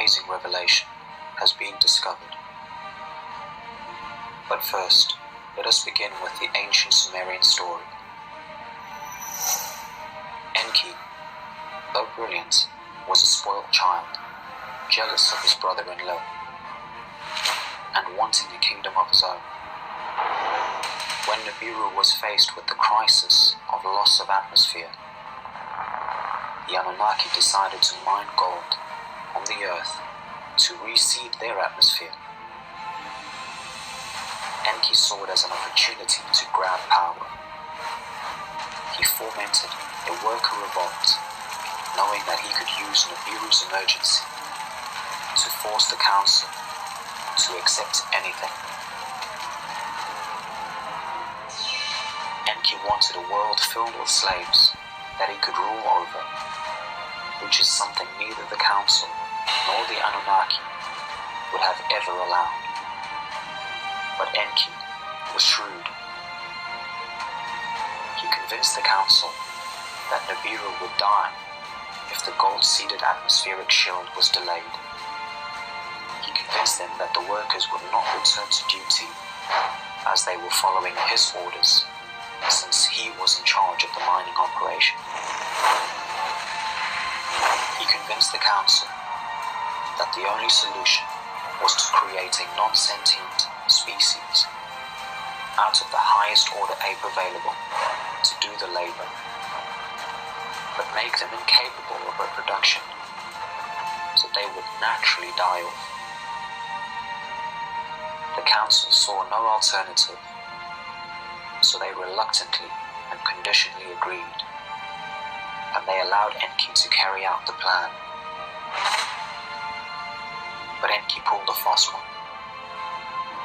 amazing revelation has been discovered. But first, let us begin with the ancient Sumerian story. Enki, though brilliant, was a spoiled child, jealous of his brother-in-law, and wanting a kingdom of his own. When Nibiru was faced with the crisis of loss of atmosphere, the Anunnaki decided to mine gold on the earth to reseed their atmosphere. Enki saw it as an opportunity to grab power. He fomented a worker revolt, knowing that he could use Nibiru's emergency to force the council to accept anything. Enki wanted a world filled with slaves that he could rule over, which is something neither the council nor the Anunnaki would have ever allowed. But Enki was shrewd. He convinced the council that Nibiru would die if the gold-seeded atmospheric shield was delayed. He convinced them that the workers would not return to duty as they were following his orders, since he was in charge of the mining operation. He convinced the council that the only solution was to create a non-sentient species out of the highest order ape available to do the labor, but make them incapable of reproduction, so they would naturally die off. The council saw no alternative, so they reluctantly and conditionally agreed, and they allowed Enki to carry out the plan. But Enki pulled a fast one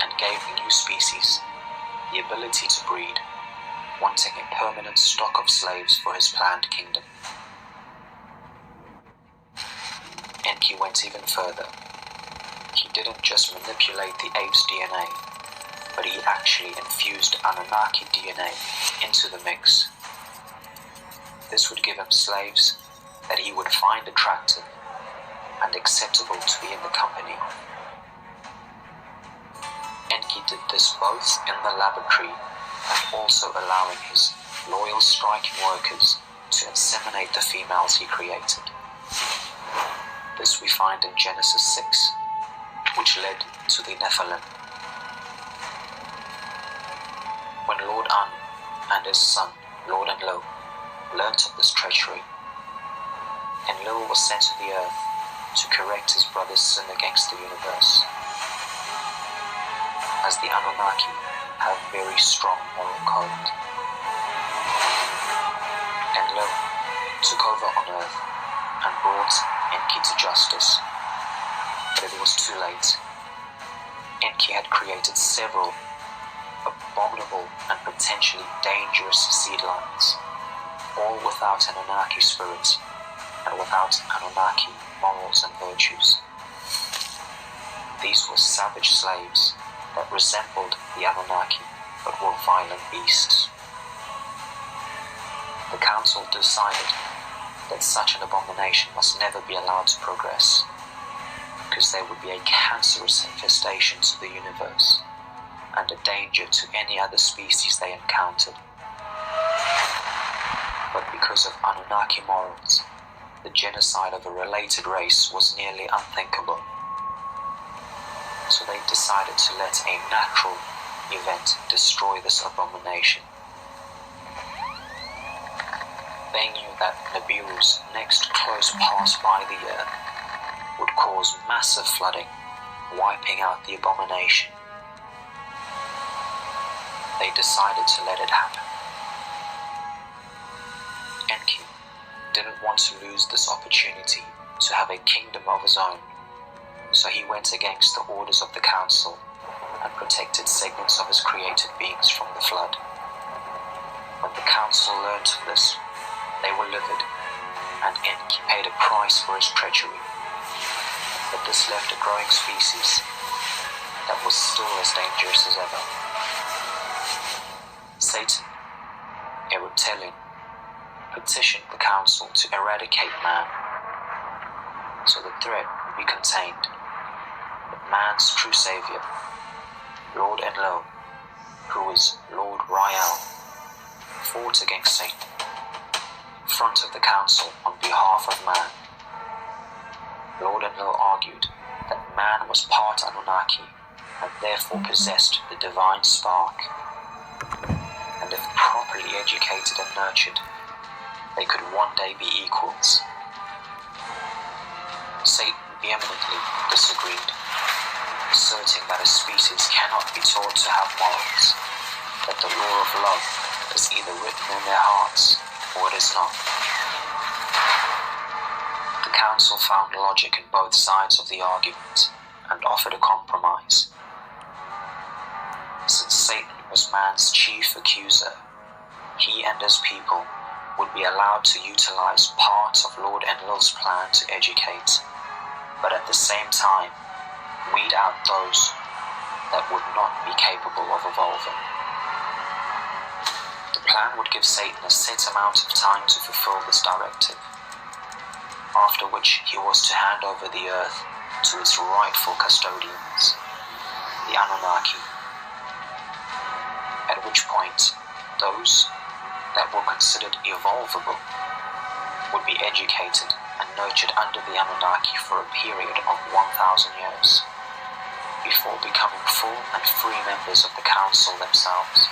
and gave the new species the ability to breed, wanting a permanent stock of slaves for his planned kingdom. Enki went even further. He didn't just manipulate the ape's DNA, but he actually infused Anunnaki DNA into the mix. This would give him slaves that he would find attractive and acceptable to be in the company of. Enki did this both in the laboratory and also allowing his loyal striking workers to inseminate the females he created. This we find in Genesis 6, which led to the Nephilim. When Lord Anu and his son, Lord Enlil, learnt of this treachery, Enlil was sent to the earth to correct his brother's sin against the universe. As the Anunnaki have very strong moral code, Enlil took over on earth and brought Enki to justice, but it was too late. Enki had created several abominable and potentially dangerous seed lines, all without Anunnaki spirit and without Anunnaki morals and virtues. These were savage slaves that resembled the Anunnaki but were violent beasts. The council decided that such an abomination must never be allowed to progress, because they would be a cancerous infestation to the universe and a danger to any other species they encountered. But because of Anunnaki morals, the genocide of a related race was nearly unthinkable. So they decided to let a natural event destroy this abomination. They knew that Nibiru's next close pass by the earth would cause massive flooding, wiping out the abomination. They decided to let it happen. Enki didn't want to lose this opportunity to have a kingdom of his own, so he went against the orders of the council and protected segments of his created beings from the flood. When the council learned of this, they were livid, and Enki paid a price for his treachery. But this left a growing species that was still as dangerous as ever. Satan, a reptilian, petitioned the council to eradicate man, so the threat be contained. But man's true savior, Lord Enlil, who is Lord Rael, fought against Satan in front of the council on behalf of man. Lord Enlil argued that man was part Anunnaki and therefore possessed the divine spark, and if properly educated and nurtured, they could one day be equals. Satan vehemently disagreed, asserting that a species cannot be taught to have morals, that the law of love is either written in their hearts or it is not. The council found logic in both sides of the argument and offered a compromise. Since Satan was man's chief accuser, he and his people would be allowed to utilize part of Lord Enlil's plan to educate, but at the same time weed out those that would not be capable of evolving. The plan would give Satan a set amount of time to fulfill this directive, after which he was to hand over the earth to its rightful custodians, the Anunnaki, at which point those that were considered evolvable would be educated and nurtured under the Anunnaki for a period of 1,000 years, before becoming full and free members of the council themselves.